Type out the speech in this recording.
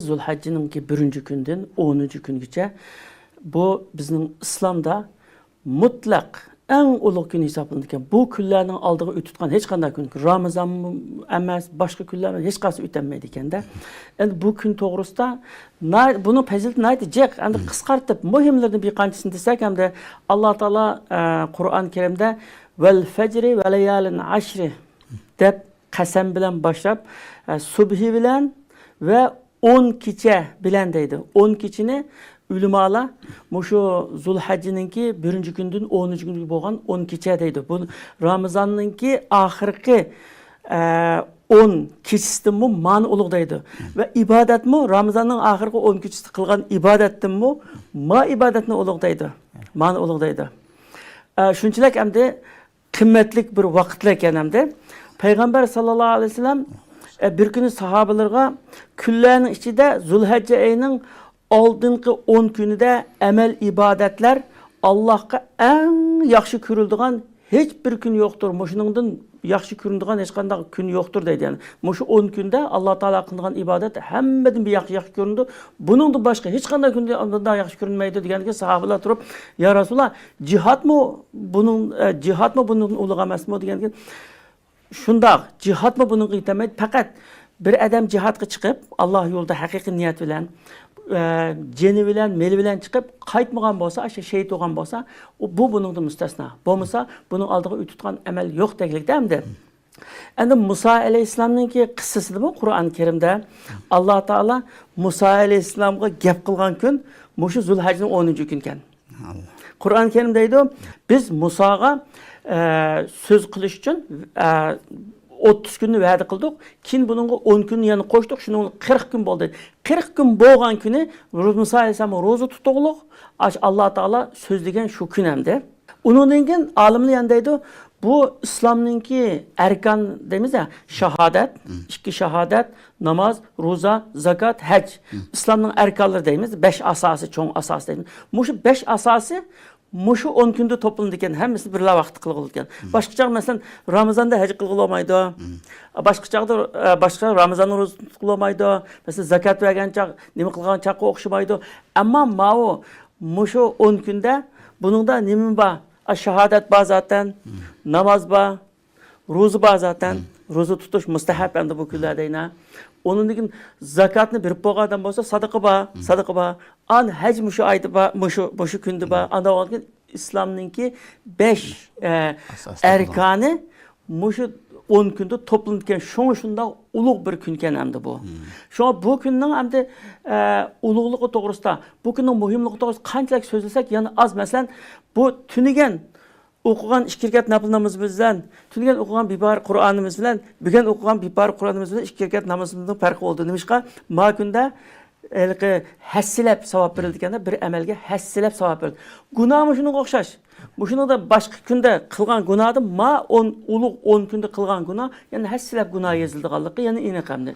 Zulhajjınınki 1. günden 10. güngacha bu bizning islomda mutlaq eng ulug' kun hisoblanadi ekan. Bu kunlarning oldiga o'titgan hech qanday kun, Ramazon emas, boshqa kunlar hech qaysi o'tolmaydi ekanda. Endi bu kun to'g'risida buni fazilati naydi jiq, endi qisqartib muhimlardan bir qanchasini desak hamda Alloh taolo Qur'on Karimda vel fajri ve layalin ashri deb qasam bilan boshlab subhi bilan ve 10 kecha bilan deydi. 10 kechini Ülümalar, şu Zulhajjınınki 1. günden 10. gündür boğan 10 kecha deydi. Bu Ramazanınki ahirki 10 keçisinden mu man uluq deydi. Ve ibadet mu Ramazanın ahirki 10 keçisi kılgan ibadetten mu ma ibadetini uluq deydi. Man uluq deydi. Şunçilek hem de kıymetlik bir vakitlik hem de Peygamber sallallahu aleyhi ve sellem bir günü sahabelerine küllerin içinde Zulhajjı ayının oldingi 10 kunida amal ibadetler Allah'a en yaxshi ko'riladigan hech bir kun yo'qdir. Mushuningdan yaxshi ko'riladigan hech qanday kun yo'qdir deydi. Yani mushu 10 kunda Alloh taolo qilgan ibodat hammadan bir yaxshi ko'rindi. Buningdan boshqa hech qanday kunda undan yaxshi ko'rinmaydi deganiga sahobalar turib, "Ya Rasululloh, jihadmi buning ulug' emasmi?" deganiga shundoq, jihadmi buning yetamaydi. Faqat bir odam jihadga chiqib, Alloh yo'lida haqiqiy niyat bilan ceni bilen, meli bilen çıkıp kaytmagan bolsa, şehit olgan bolsa, bu bunun müstesna. Bolmasa bunun aldığı ütütkan emel yok degilik demdi. Endi Musa aleyhisselam'ın ki kıssası bu Kur'an-ı Kerim'de Allah Teala Musa aleyhisselam'a gep kılgan gün muşu Zulhajjının 10. günken. Kur'an-ı Kerim'deydi biz Musa'ga söz kılış için 30 günü vədə qıldıq. Kin bunun 10 günü yani qoşduq. Şunun 40 gün oldu. 40 gün bolğan günü Musa aleyhisselam roza tutduqluq. Allah Taala sözlegen şu gün hemde. Onundan keyin alimlar yandaydı. Bu İslam'ınki erkan deymiz ya, şahadat, iki şahadat, namaz, roza, zakat, hac. İslam'ın erkanları deymiz. 5 asası, çoğun asası deymiz. Muşu 5 asası Muşu 10 günde toplandı iken hemmesi birla vaqt qılğılı iken. Başqa mesela Ramazanda hac qılğılı olmaydı. Başqa Ramazanın roza qılğılı olmaydı. Mesela zakat vergen çaq, nima qılğan çaqqa oxşamaydı. Amma mao muşu 10 günde bunun da nima ba? Şahadat ba zaten, namaz ba, roza ba zaten. Roza tutuş mustahab endi bu kunlardayna. Onun için zakatını bir boğadan bolsa sadaqa ba. An hac muşu aydı ba, muşu gündü ba. Anda olgan İslam'ınki 5 erkanı muşu 10 günde toplanırken şunda ulug' bir günken hamda bu. Şu bu günning hamda ulug'ligi to'g'risida, bu günning muhimligi to'g'risida qanchalik so'zlasak yana az. Masalan, bu tunigan o'qigan 2 rakat nafil namozimiz bilan, tunigan o'qigan bibar Qur'onimiz bilan, bugun o'qigan bibar Qur'onimiz bilan 2 rakat namozimizning farqi bo'ldi. Nimishqa? Ma kunda hassilab savob berildi ekanda, bir amalga hassilab savob berildi. Gunohmi shunga o'xshash. Bu shunda boshqa kunda qilgan gunohni ma 10 ulug' 10 kunda qilgan gunoh, ya'ni hassilab gunoh yozildiganligi, ya'ni aniq hamda.